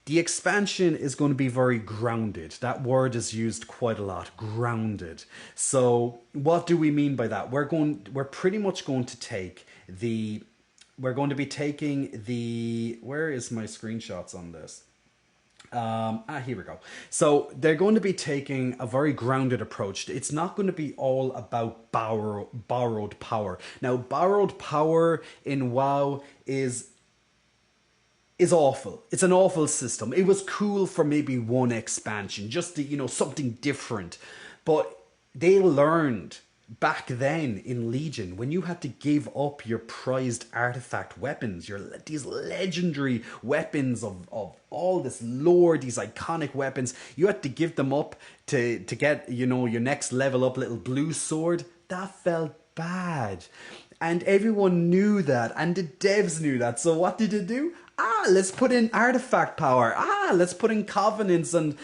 The expansion is going to be very grounded. That word is used quite a lot, grounded. So what do we mean by that? We're pretty much going to take the we're going to be taking the where is my screenshots on this? Here we go. So they're going to be taking a very grounded approach. It's not going to be all about borrowed power. Now, borrowed power in WoW is awful. It's an awful system. It was cool for maybe one expansion, just to, something different. But they learned back then in Legion when you had to give up your prized artifact weapons, these legendary weapons of all this lore, these iconic weapons, you had to give them up to get, your next level up little blue sword. That felt bad. And everyone knew that, and the devs knew that. So what did they do? Let's put in artifact power. Let's put in covenants and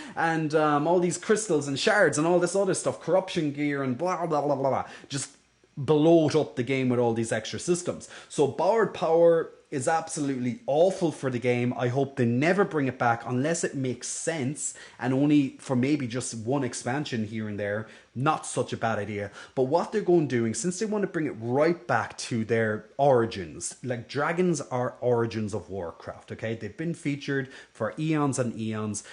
all these crystals and shards and all this other stuff, corruption gear and blah blah blah blah blah. Just bloat up the game with all these extra systems. So borrowed power is absolutely awful for the game. I hope they never bring it back unless it makes sense, and only for maybe just one expansion here and there. Not such a bad idea. But what they're going doing, since they want to bring it right back to their origins, like dragons are origins of Warcraft, okay? They've been featured for eons and eons.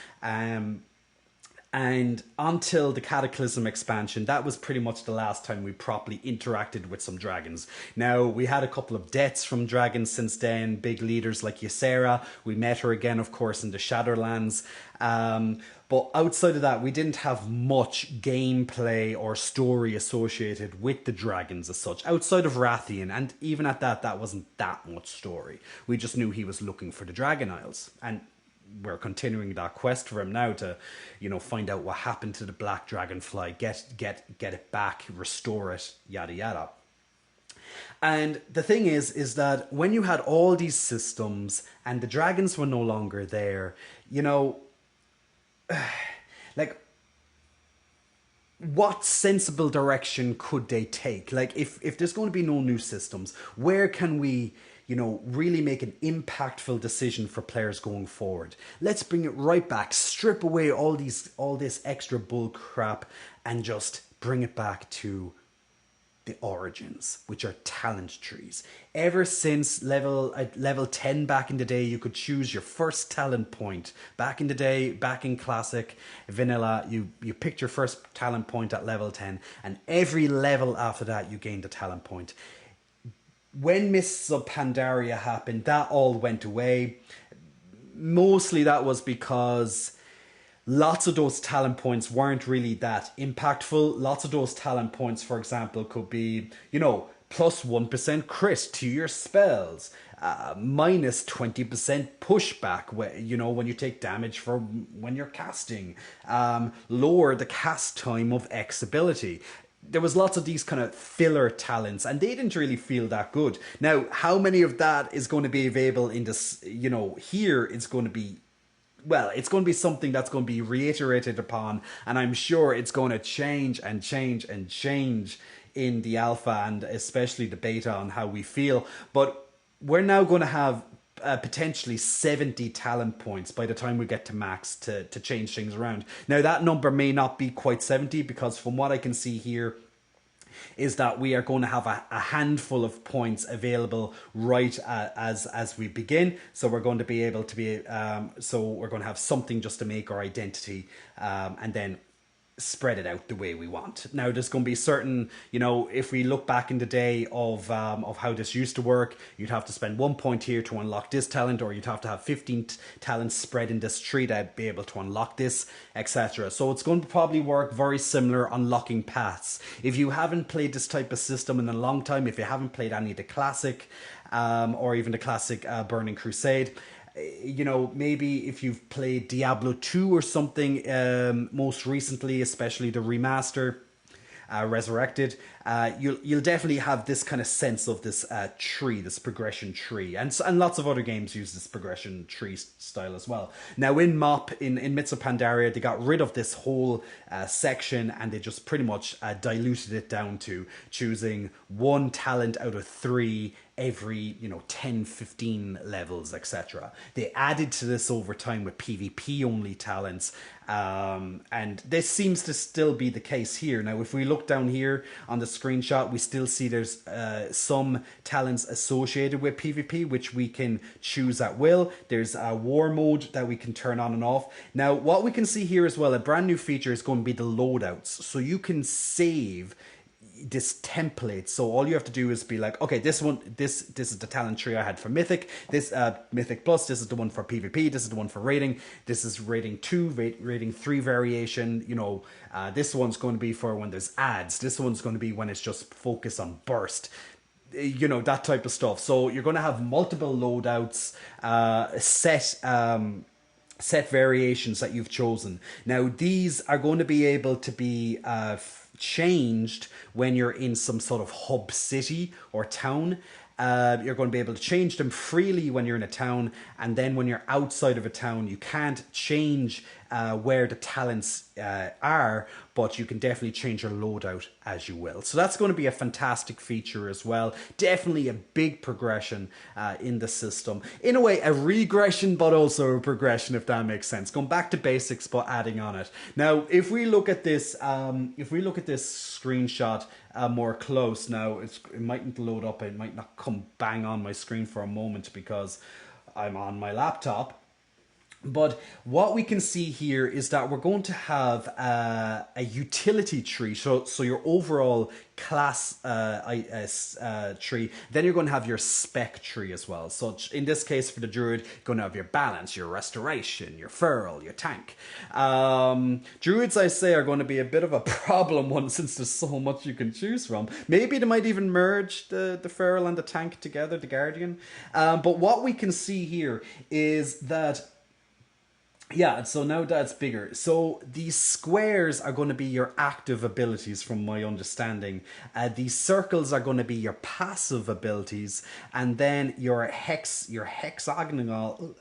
And until the Cataclysm expansion, that was pretty much the last time we properly interacted with some dragons. Now, we had a couple of deaths from dragons since then, big leaders like Ysera. We met her again, of course, in the Shadowlands. But outside of that, we didn't have much gameplay or story associated with the dragons as such, outside of Rathian. And even at that, that wasn't that much story. We just knew he was looking for the Dragon Isles. And we're continuing that quest for him now to, find out what happened to the black dragonfly, get it back, restore it, yada yada. And the thing is that when you had all these systems and the dragons were no longer there, like, what sensible direction could they take? Like, if there's going to be no new systems, where can we, really make an impactful decision for players going forward? Let's bring it right back, strip away all this extra bull crap, and just bring it back to the origins, which are talent trees. Ever since level 10 back in the day, you could choose your first talent point. Back in the day, back in classic vanilla, you picked your first talent point at level 10, and every level after that you gained a talent point. When Mists of Pandaria happened, that all went away. Mostly that was because lots of those talent points weren't really that impactful. Lots of those talent points, for example, could be, plus 1% crit to your spells, minus 20% pushback, when you take damage from when you're casting, lower the cast time of X ability. There was lots of these kind of filler talents, and they didn't really feel that good. Now, how many of that is going to be available in this, here it's going to be, well, it's going to be something that's going to be reiterated upon, and I'm sure it's going to change and change and change in the alpha and especially the beta on how we feel. But we're now going to have potentially 70 talent points by the time we get to max to change things around. Now, that number may not be quite 70, because from what I can see here is that we are going to have a handful of points available right as we begin. So we're going to be able to be, so we're going to have something just to make our identity, and then spread it out the way we want. Now, there's going to be certain, if we look back in the day of how this used to work, you'd have to spend 1 point here to unlock this talent, or you'd have to have 15 talents spread in this tree to be able to unlock this, etc. So it's going to probably work very similar unlocking paths. If you haven't played this type of system in a long time, if you haven't played any of the classic, or even the classic Burning Crusade, maybe if you've played Diablo 2 or something, most recently, especially the remaster, Resurrected, you'll definitely have this kind of sense of this tree, this progression tree, and lots of other games use this progression tree style as well. Now, in MOP, in Mists of Pandaria, they got rid of this whole section, and they just pretty much diluted it down to choosing one talent out of 3 every 10, 15 levels, etc. They added to this over time with PvP only talents, and this seems to still be the case here. Now if we look down here on the screenshot, we still see there's some talents associated with PvP which we can choose at will. There's a war mode that we can turn on and off. Now what we can see here as well, a brand new feature is going to be the loadouts, so you can save this template. So all you have to do is be like, okay, this is the talent tree I had for Mythic, this Mythic Plus, this is the one for PvP, this is the one for rating, this is rating 2, rating 3 variation, this one's going to be for when there's ads, this one's going to be when it's just focused on burst, that type of stuff. So you're going to have multiple loadouts, set variations that you've chosen. Now these are going to be able to be changed when you're in some sort of hub city or town. You're going to be able to change them freely when you're in a town, and then when you're outside of a town you can't change where the talents are, but you can definitely change your loadout as you will. So that's going to be a fantastic feature as well. Definitely a big progression in the system. In a way, a regression, but also a progression, if that makes sense. Going back to basics, but adding on it. Now, if we look at this, screenshot more close, now it mightn't load up. It might not come bang on my screen for a moment because I'm on my laptop. But what we can see here is that we're going to have a utility tree. So your overall class tree. Then you're going to have your spec tree as well. So in this case for the druid, you're going to have your balance, your restoration, your feral, your tank. Druids, I say, are going to be a bit of a problem one since there's so much you can choose from. Maybe they might even merge the feral and the tank together, the guardian. But what we can see here is that so now that's bigger. So these squares are going to be your active abilities from my understanding. These circles are going to be your passive abilities, and then your hexagonal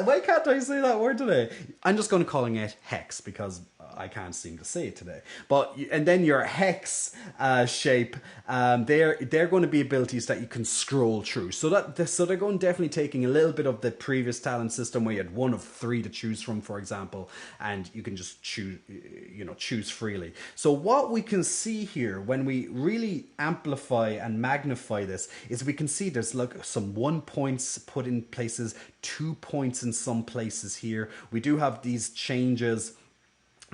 why can't I say that word today? I'm just going to calling it hex because I can't seem to say it today. And then your hex shape, they're going to be abilities that you can scroll through. So they're going definitely taking a little bit of the previous talent system where you had 1 of 3 to choose from, for example, and you can just choose freely. So what we can see here when we really amplify and magnify this is we can see there's like some 1 points put in places, 2 points in some places here. We do have these changes.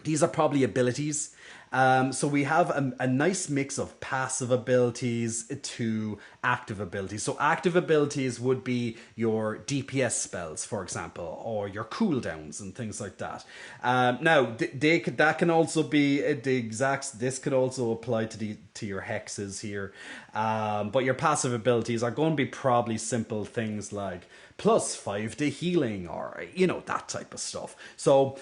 These are probably abilities. So we have a nice mix of passive abilities to active abilities. So active abilities would be your DPS spells, for example, or your cooldowns and things like that. Now, that can also be the exact. This could also apply to your hexes here. But your passive abilities are going to be probably simple things like +5 to healing, or that type of stuff. So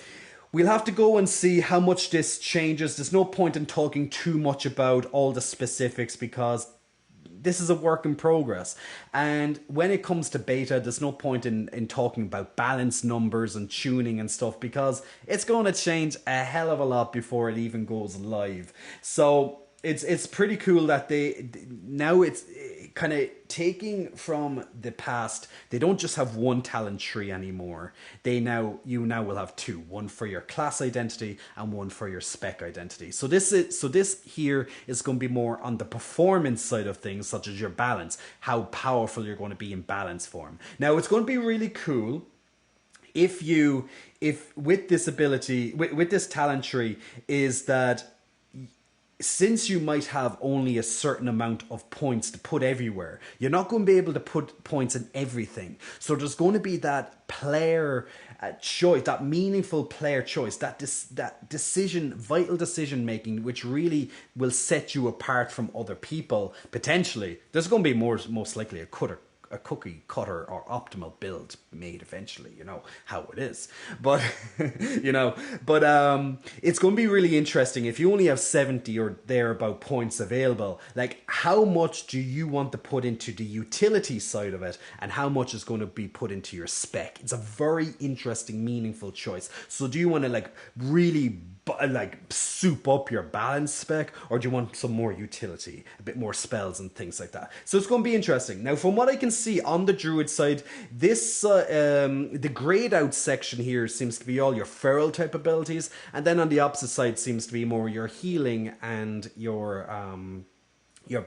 we'll have to go and see how much this changes. There's no point in talking too much about all the specifics because this is a work in progress. And when it comes to beta, there's no point in talking about balance numbers and tuning and stuff because it's going to change a hell of a lot before it even goes live. So it's pretty cool that now it's kind of taking from the past. They don't just have 1 talent tree anymore. You now will have 2, 1 for your class identity and 1 for your spec identity. So this here is going to be more on the performance side of things, such as your balance, how powerful you're going to be in balance form. Now it's going to be really cool if with this ability, with this talent tree, is that since you might have only a certain amount of points to put everywhere, you're not going to be able to put points in everything. So there's going to be that player choice, that meaningful player choice, that vital decision making, which really will set you apart from other people. Potentially, there's going to be most likely a cookie cutter or optimal build made eventually, how it is, but it's going to be really interesting if you only have 70 or thereabout points available. Like, how much do you want to put into the utility side of it, and how much is going to be put into your spec? It's a very interesting, meaningful choice. So do you want to really like soup up your balance spec, or do you want some more utility, a bit more spells and things like that? So it's going to be interesting. Now, from what I can see on the druid side, this the grayed out section here seems to be all your feral type abilities, and then on the opposite side seems to be more your healing and your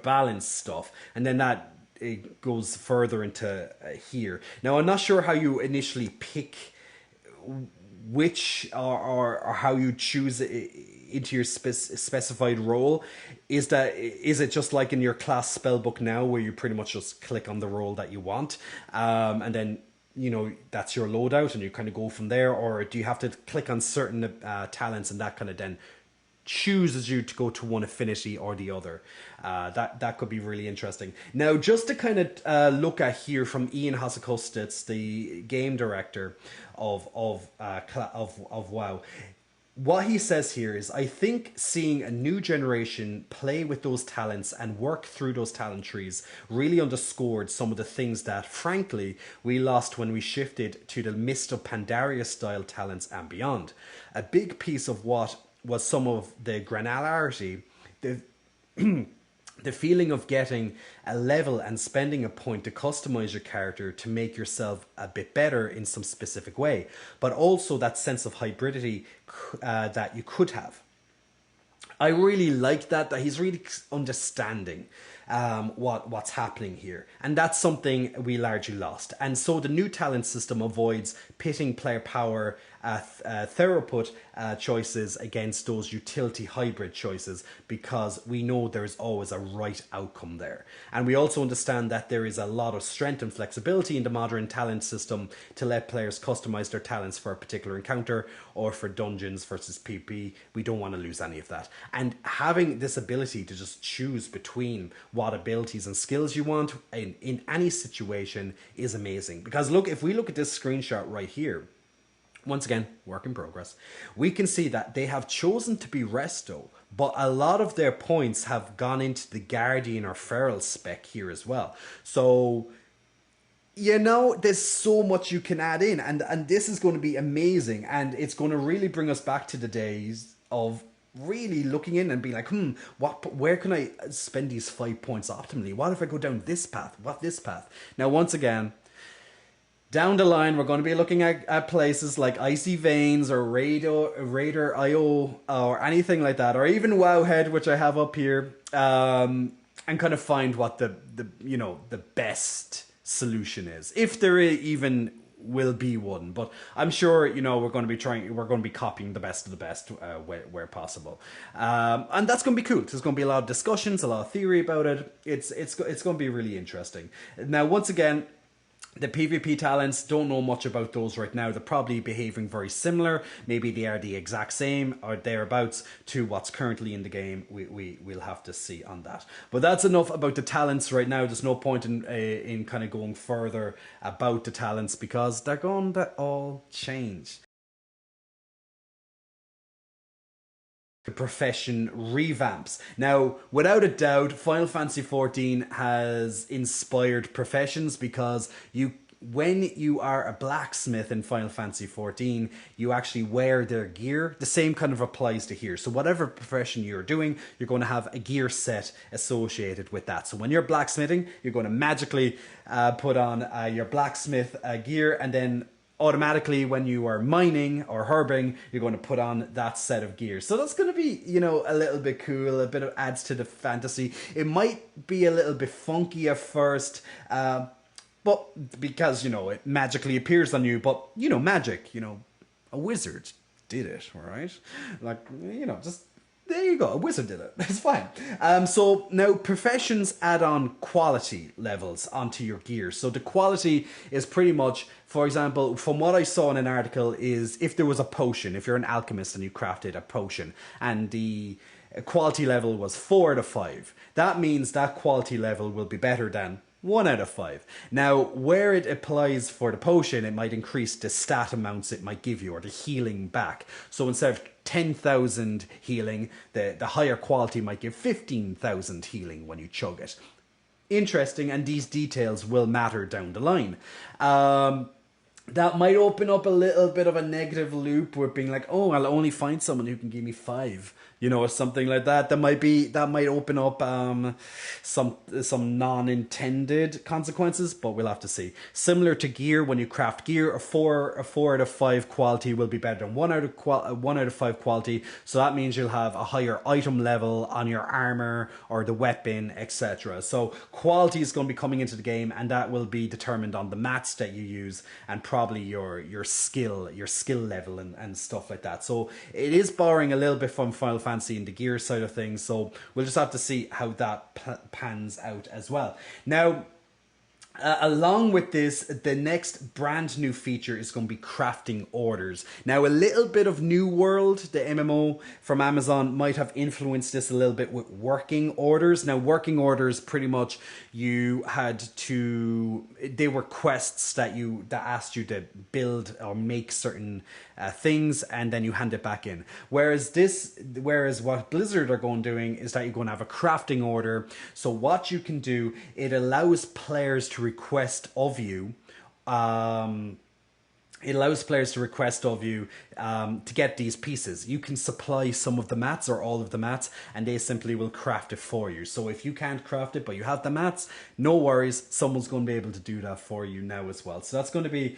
balance stuff, and then that it goes further into here. Now, I'm not sure how you initially pick which or how you choose it into your specified role. Is it just like in your class spellbook now, where you pretty much just click on the role that you want, and then that's your loadout, and you kind of go from there, or do you have to click on certain talents, and that kind of then chooses you to go to one affinity or the other? That could be really interesting. Now, just to kind of look at here from Ian Hasekostitz, the game director of WoW, what he says here is, I think seeing a new generation play with those talents and work through those talent trees really underscored some of the things that, frankly, we lost when we shifted to the Mist of Pandaria style talents and beyond. A big piece of what was some of the granularity, the feeling of getting a level and spending a point to customize your character to make yourself a bit better in some specific way, but also that sense of hybridity that you could have. I really like that he's really understanding what's happening here, and that's something we largely lost. And so the new talent system avoids pitting player power throughput choices against those utility hybrid choices, because we know there's always a right outcome there. And we also understand that there is a lot of strength and flexibility in the modern talent system to let players customize their talents for a particular encounter or for dungeons versus PvP. We don't want to lose any of that. And having this ability to just choose between what abilities and skills you want in any situation is amazing. Because look, if we look at this screenshot right here, once again, work in progress, we can see that they have chosen to be resto, but a lot of their points have gone into the Guardian or Feral spec here as well. So, there's so much you can add in, and this is going to be amazing, and it's going to really bring us back to the days of really looking in and be like, where can I spend these 5 points optimally? What if I go down this path? What this path? Now, once again, down the line, we're going to be looking at places like Icy Veins or Raider IO or anything like that, or even Wowhead, which I have up here, and kind of find what the best solution is, if there even will be one. But I'm sure we're going to be copying the best of the best where possible, and that's going to be cool. There's going to be a lot of discussions, a lot of theory about it. It's going to be really interesting. Now, once again, the PvP talents, don't know much about those right now. They're probably behaving very similar. Maybe they are the exact same or thereabouts to what's currently in the game. We'll have to see on that. But that's enough about the talents right now. There's no point in kind of going further about the talents, because they're going to all change. The profession revamps. Now, without a doubt, Final Fantasy XIV has inspired professions, because when you are a blacksmith in Final Fantasy XIV, you actually wear their gear. The same kind of applies to here. So whatever profession you're doing, you're going to have a gear set associated with that. So when you're blacksmithing, you're going to magically put on your blacksmith gear, and then automatically when you are mining or herbing, you're going to put on that set of gear. So that's going to be, a little bit cool, a bit of adds to the fantasy. It might be a little bit funky at first, but because, it magically appears on you, but, magic, a wizard did it, all right? Like, just, there you go, a wizard did it. It's fine. So now professions add on quality levels onto your gear. So the quality is pretty much, for example, from what I saw in an article, is if there was a potion, if you're an alchemist and you crafted a potion and the quality level was 4 out of 5, that means that quality level will be better than 1 out of 5. Now, where it applies for the potion, it might increase the stat amounts it might give you, or the healing back. So instead of 10,000 healing, the higher quality might give 15,000 healing when you chug it. Interesting, and these details will matter down the line. that might open up a little bit of a negative loop with being like, oh, I'll only find someone who can give me five, or something like that. That might open up some non-intended consequences, but we'll have to see. Similar to gear, when you craft gear, a four out of five quality will be better than one out of five quality. So that means you'll have a higher item level on your armor or the weapon, etc. So quality is going to be coming into the game, and that will be determined on the mats that you use and probably your skill level and stuff like that. So it is borrowing a little bit from Final Fantasy in the gear side of things. So we'll just have to see how that pans out as well. Now, along with this, the next brand new feature is going to be crafting orders. Now, a little bit of New World, the MMO from Amazon, might have influenced this a little bit with working orders. Now, working orders, pretty much, they were quests that asked you to build or make certain things, and then you hand it back in. Whereas what Blizzard are going doing is that you're going to have a crafting order. So what you can do, it allows players to request of you. It allows players to request of you to get these pieces. You can supply some of the mats or all of the mats, and they simply will craft it for you. So if you can't craft it, but you have the mats, no worries. Someone's going to be able to do that for you now as well. So that's going to be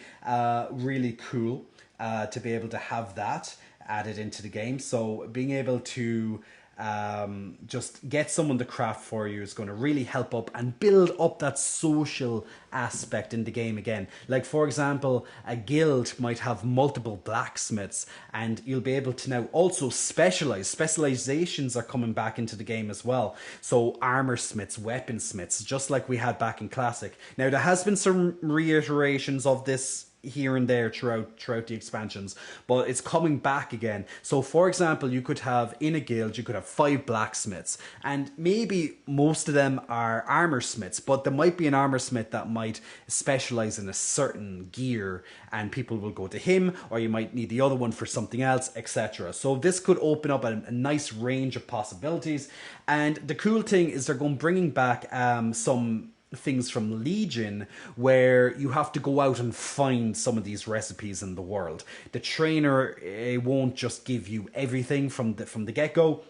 really cool to be able to have that added into the game. So being able to just get someone to craft for you is going to really help up and build up that social aspect in the game again. Like, for example, a guild might have multiple blacksmiths, and you'll be able to now also specialize. Specializations are coming back into the game as well. So armor smiths, weapon smiths, just like we had back in Classic. Now, there has been some reiterations of this here and there throughout the expansions, but it's coming back again. So for example, you could have in a guild, you could have 5 blacksmiths, and maybe most of them are armor smiths, but there might be an armor smith that might specialize in a certain gear, and people will go to him, or you might need the other one for something else, etc. So this could open up a nice range of possibilities. And the cool thing is they're bringing back some things from Legion, where you have to go out and find some of these recipes in the world. The trainer won't just give you everything from the get-go.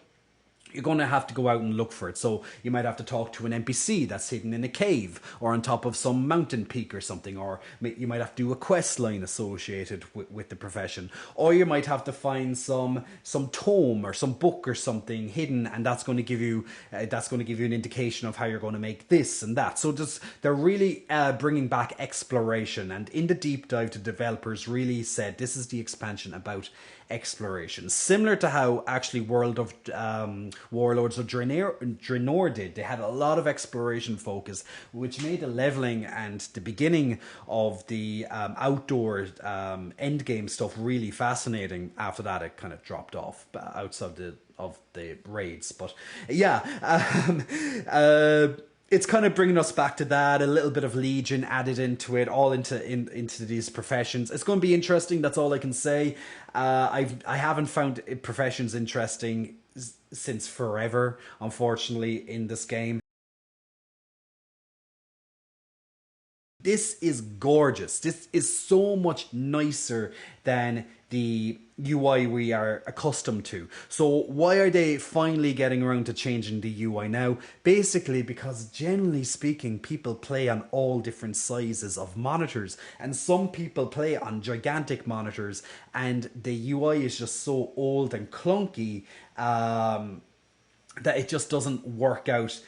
You're going to have to go out and look for it. So you might have to talk to an NPC that's hidden in a cave or on top of some mountain peak or something, or you might have to do a quest line associated with the profession, or you might have to find some tome or some book or something hidden, and that's going to give you an indication of how you're going to make this and that. So they're really bringing back exploration, and in the deep dive, the developers really said this is the expansion about exploration, similar to how actually World of Warlords of Draenor did. They had a lot of exploration focus, which made the leveling and the beginning of the outdoor end game stuff really fascinating. After that, it kind of dropped off outside of the raids. But yeah, it's kind of bringing us back to that, a little bit of Legion added into it, all into these professions. It's going to be interesting. That's all I can say. I haven't found professions interesting since forever, unfortunately, in this game. This is gorgeous. This is so much nicer than the UI we are accustomed to. So why are they finally getting around to changing the UI now? Basically because, generally speaking, people play on all different sizes of monitors, and some people play on gigantic monitors, and the UI is just so old and clunky that it just doesn't work out.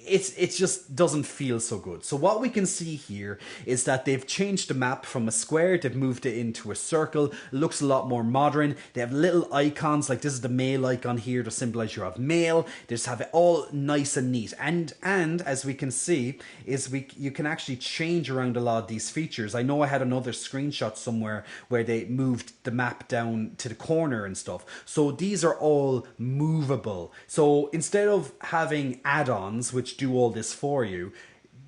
It just doesn't feel so good. So what we can see here is that they've changed the map from a square, they've moved it into a circle. It looks a lot more modern. They have little icons, like this is the male icon here to symbolize you have male. They just have it all nice and neat. And as we can see, you can actually change around a lot of these features. I know I had another screenshot somewhere where they moved the map down to the corner and stuff. So these are all movable. So instead of having add-ons, which do all this for you,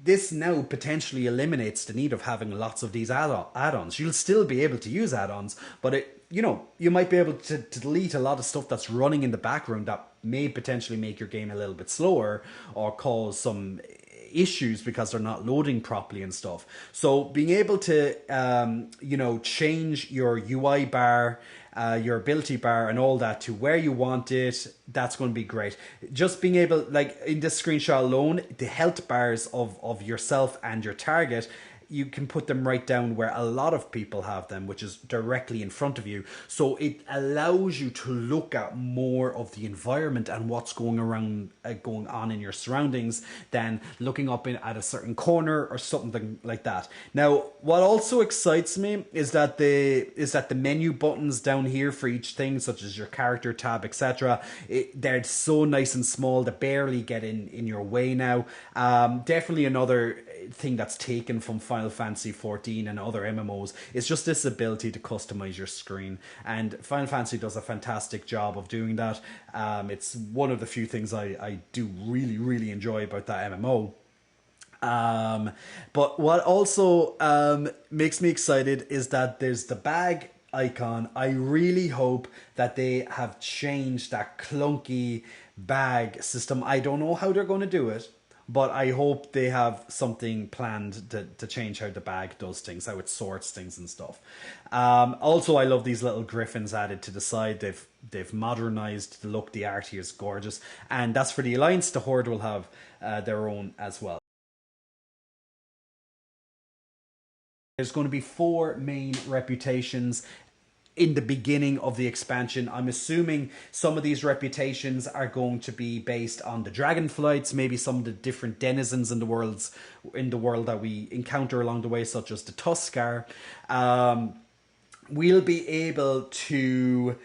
this now potentially eliminates the need of having lots of these add-ons. You'll still be able to use add-ons, but you might be able to delete a lot of stuff that's running in the background that may potentially make your game a little bit slower or cause some issues because they're not loading properly and stuff. So being able to, change your UI bar, your ability bar and all that to where you want it, that's going to be great. Just being able, like in this screenshot alone, the health bars of yourself and your target, you can put them right down where a lot of people have them, which is directly in front of you. So it allows you to look at more of the environment and what's going on in your surroundings than looking up at a certain corner or something like that. Now, what also excites me is that the menu buttons down here for each thing, such as your character tab, etc., they're so nice and small. They barely get in your way now. Definitely another thing that's taken from Final Fantasy 14 and other MMOs is just this ability to customize your screen, and Final Fantasy does a fantastic job of doing that. It's one of the few things I do really enjoy about that MMO. But what also makes me excited is that there's the bag icon. I really hope that they have changed that clunky bag system. I don't know how they're going to do it, but I hope they have something planned to change how the bag does things, how it sorts things and stuff. Also, I love these little griffins added to the side. They've modernized the look. The art here is gorgeous. And that's for the Alliance. The Horde will have their own as well. There's going to be 4 main reputations in the beginning of the expansion. I'm assuming some of these reputations are going to be based on the Dragonflights, maybe some of the different denizens in the world that we encounter along the way, such as the Tuskar. We'll be able to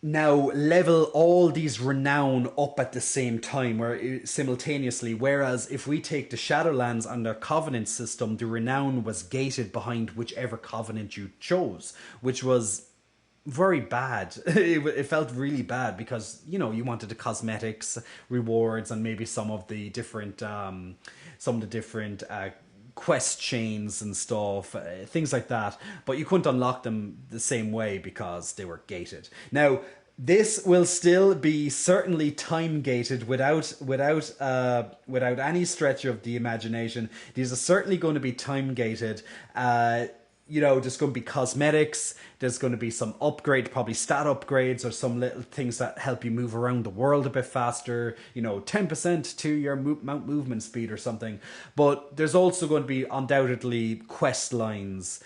now level all these Renown up at the same time, or simultaneously, whereas if we take the Shadowlands and their Covenant system, the Renown was gated behind whichever Covenant you chose, which was very bad. It felt really bad because, you wanted the cosmetics, rewards, and maybe some of the different quest chains and stuff, things like that, but you couldn't unlock them the same way because they were gated. Now, this will still be certainly time gated without any stretch of the imagination. These are certainly going to be time gated. There's going to be cosmetics, there's going to be some upgrade, probably stat upgrades or some little things that help you move around the world a bit faster, 10% to your movement speed or something. But there's also going to be undoubtedly quest lines,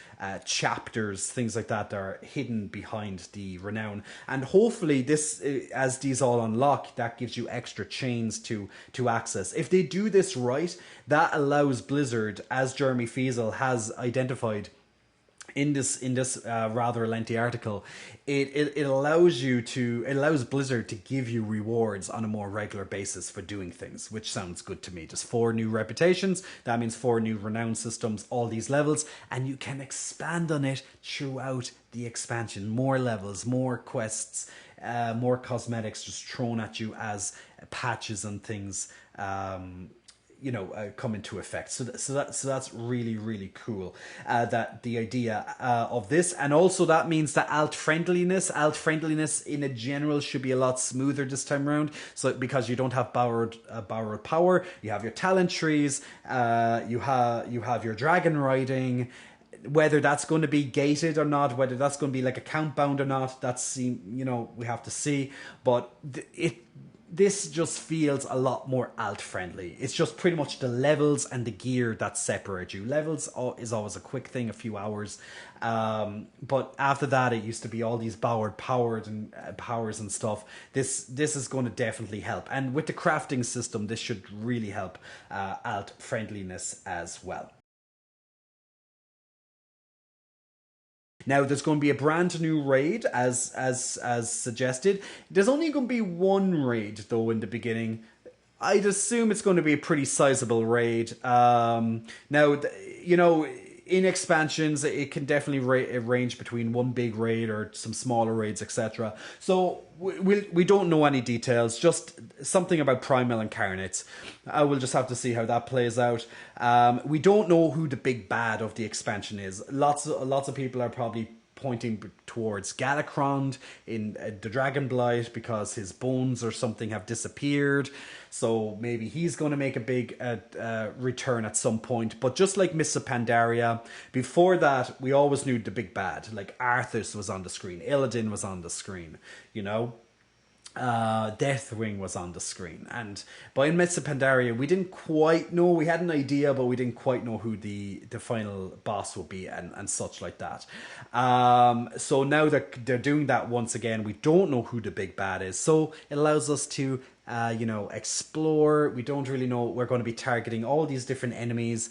chapters, things like that are hidden behind the Renown. And hopefully this, as these all unlock, that gives you extra chains to access. If they do this right, that allows Blizzard, as Jeremy Fiesel has identified in this rather lengthy article, it allows Blizzard to give you rewards on a more regular basis for doing things, which sounds good to me. Just 4 new reputations, that means 4 new Renown systems, all these levels, and you can expand on it throughout the expansion. More levels, more quests, more cosmetics just thrown at you as patches and things come into effect. So that's really cool. That the idea of this, and also that means that alt friendliness in a general should be a lot smoother this time around. So because you don't have borrowed power, you have your talent trees, you have your dragon riding. Whether that's going to be gated or not, whether that's going to be like account bound or not, we have to see. But this just feels a lot more alt friendly. It's just pretty much the levels and the gear that separate you. Levels is always a quick thing, a few hours. But after that, it used to be all these borrowed powers and stuff. This is going to definitely help. And with the crafting system, this should really help alt friendliness as well. Now, there's going to be a brand new raid, as suggested. There's only going to be 1 raid, though, in the beginning. I'd assume it's going to be a pretty sizable raid. Now, in expansions, it can definitely range between 1 big raid or some smaller raids, etc. So we don't know any details, just something about Primal Incarnates. We'll just have to see how that plays out. We don't know who the big bad of the expansion is. Lots of people are probably pointing towards Galacrond in the Dragonflight because his bones or something have disappeared. So maybe he's going to make a big return at some point. But just like Mists of Pandaria, before that, we always knew the big bad. Like Arthas was on the screen, Illidan was on the screen, you know. Deathwing was on the screen, and by Mists of Pandaria we didn't quite know. We had an idea, but we didn't quite know who the final boss would be and such like that. So now that they're doing that once again, we don't know who the big bad is, so it allows us to explore. We don't really know. We're going to be targeting all these different enemies.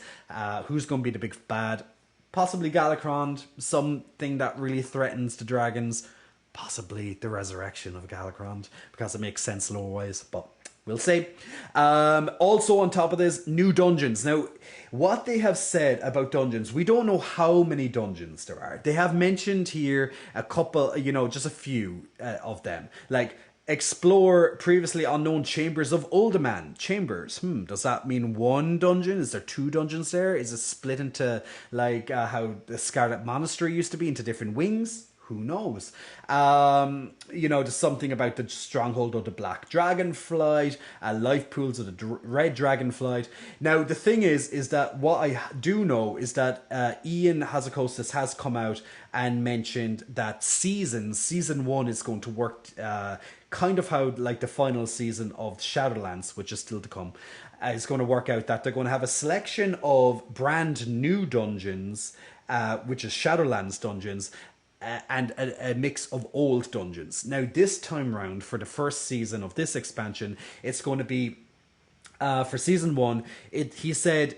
Who's going to be the big bad? Possibly Galacrond, something that really threatens the dragons. Possibly the resurrection of Galacrond, because it makes sense lore-wise, but we'll see. Also on top of this, new dungeons. Now, what they have said about dungeons, we don't know how many dungeons there are. They have mentioned here a couple, just a few of them. Like, explore previously unknown chambers of Uldaman. Chambers. Does that mean one dungeon? Is there two dungeons there? Is it split into, like, how the Scarlet Monastery used to be, into different wings? Who knows? There's something about the stronghold of the Black Dragonflight, life pools of the Red Dragonflight. Now, the thing is that what I do know is that Ian Hazzikostas has come out and mentioned that season 1 is going to work kind of how, like, the final season of Shadowlands, which is still to come, is going to work out. That they're going to have a selection of brand new dungeons, which is Shadowlands dungeons, and a mix of old dungeons. Now, this time round, for the first season of this expansion, it's going to be, for season 1, he said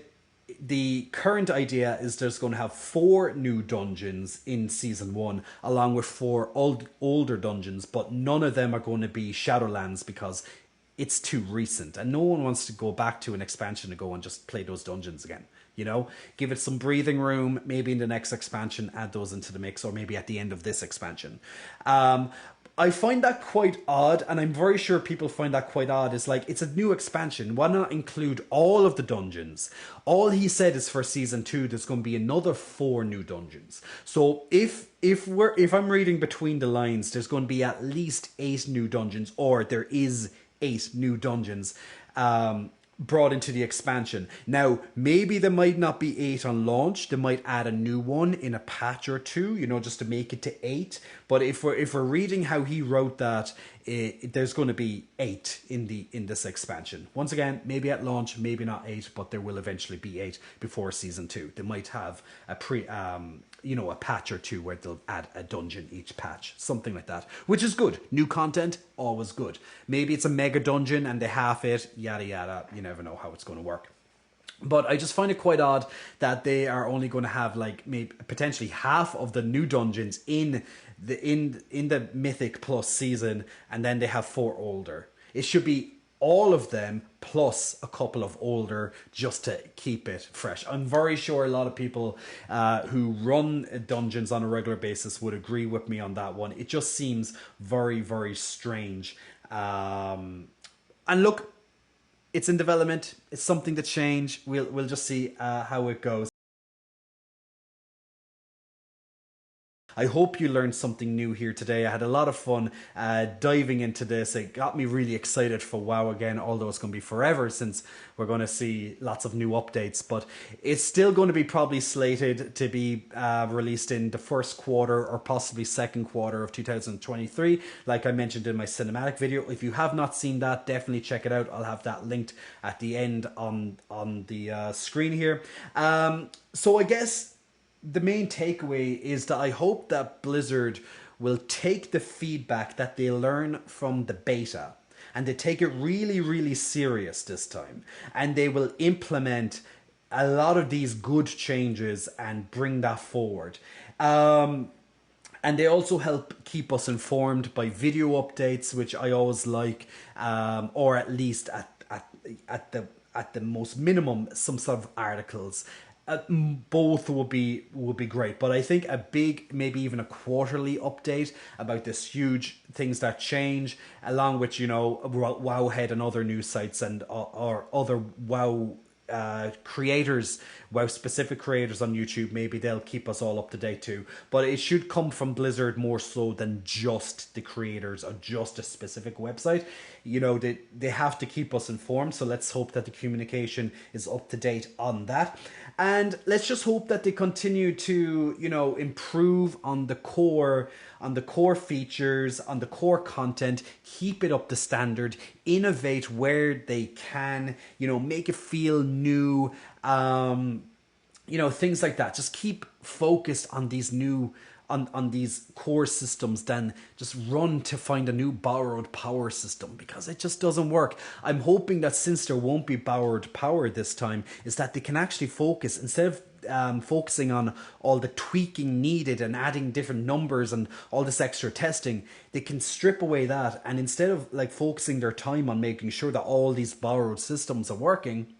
the current idea is there's going to have 4 new dungeons in season 1, along with 4 older dungeons, but none of them are going to be Shadowlands because it's too recent, and no one wants to go back to an expansion to go and just play those dungeons again. Give it some breathing room. Maybe in the next expansion, add those into the mix, or maybe at the end of this expansion. I find that quite odd, and I'm very sure people find that quite odd. It's like, it's a new expansion. Why not include all of the dungeons? All he said is for season 2, there's going to be another 4 new dungeons. So if I'm reading between the lines, there's going to be at least 8 new dungeons, or there is 8 new dungeons brought into the expansion. Now, maybe there might not be 8 on launch. They might add a new one in a patch or 2, just to make it to 8. But if we're reading how he wrote that, there's going to be 8 in this expansion. Once again, maybe at launch, maybe not 8, but there will eventually be 8 before season 2. They might have a a patch or 2 where they'll add a dungeon each patch, something like that, which is good. New content, always good. Maybe it's a mega dungeon and they half it, yada yada. You never know how it's going to work. But I just find it quite odd that they are only going to have, like, maybe potentially half of the new dungeons in the Mythic Plus season, and then they have 4 older. It should be all of them plus a couple of older, just to keep it fresh. I'm very sure a lot of people who run dungeons on a regular basis would agree with me on that one. It just seems very, very strange. And look, it's in development. It's something to change. We'll just see how it goes. I hope you learned something new here today. I had a lot of fun diving into this. It got me really excited for WoW again, although it's going to be forever since we're going to see lots of new updates. But it's still going to be probably slated to be released in the first quarter or possibly second quarter of 2023, like I mentioned in my cinematic video. If you have not seen that, definitely check it out. I'll have that linked at the end on the screen here. So I guess the main takeaway is that I hope that Blizzard will take the feedback that they learn from the beta, and they take it really, really serious this time, and they will implement a lot of these good changes and bring that forward. And they also help keep us informed by video updates, which I always like, or at least at the most minimum, some sort of articles. Both would be great, but I think a big, maybe even a quarterly update about this huge things that change, along with WoWhead and other news sites and or other WoW creators, WoW specific creators on YouTube, maybe they'll keep us all up to date too. But it should come from Blizzard more so than just the creators or just a specific website. You know, they have to keep us informed. So let's hope that the communication is up to date on that. And let's just hope that they continue to, you know, improve on the core features, on the core content, keep it up to standard, innovate where they can, you know, make it feel new, you know, things like that. Just keep focused on these new, on these core systems, then just run to find a new borrowed power system, because it just doesn't work. I'm hoping that since there won't be borrowed power this time, is that they can actually focus, instead of focusing on all the tweaking needed and adding different numbers and all this extra testing, they can strip away that, and instead of like focusing their time on making sure that all these borrowed systems are working,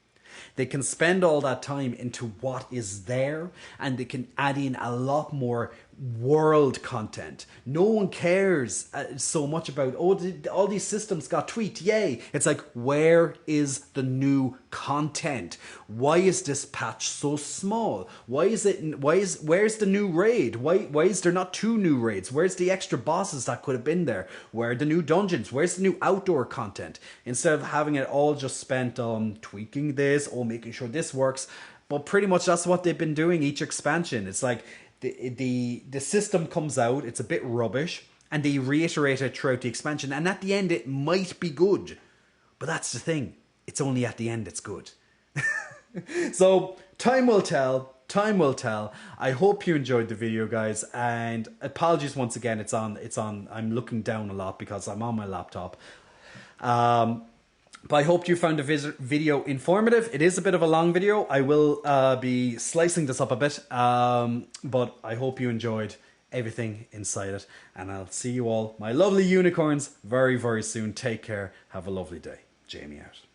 they can spend all that time into what is there, and they can add in a lot more world content. No one cares so much about, oh, all these systems got tweaked, yay. It's like, where is the new content? Why is this patch so small? Where's the new raid? Why is there not 2 new raids? Where's the extra bosses that could have been there? Where are the new dungeons? Where's the new outdoor content? Instead of having it all just spent on tweaking this or making sure this works. But pretty much that's what they've been doing each expansion. It's like the system comes out, it's a bit rubbish, and they reiterate it throughout the expansion, and at the end it might be good. But that's the thing, it's only at the end it's good. So time will tell. Time will tell. I hope you enjoyed the video, guys, and apologies once again. It's on. I'm looking down a lot because I'm on my laptop. But I hope you found the video informative. It is a bit of a long video. I will be slicing this up a bit, but I hope you enjoyed everything inside it, and I'll see you all, my lovely unicorns, very, very soon. Take care. Have a lovely day. Jamie out.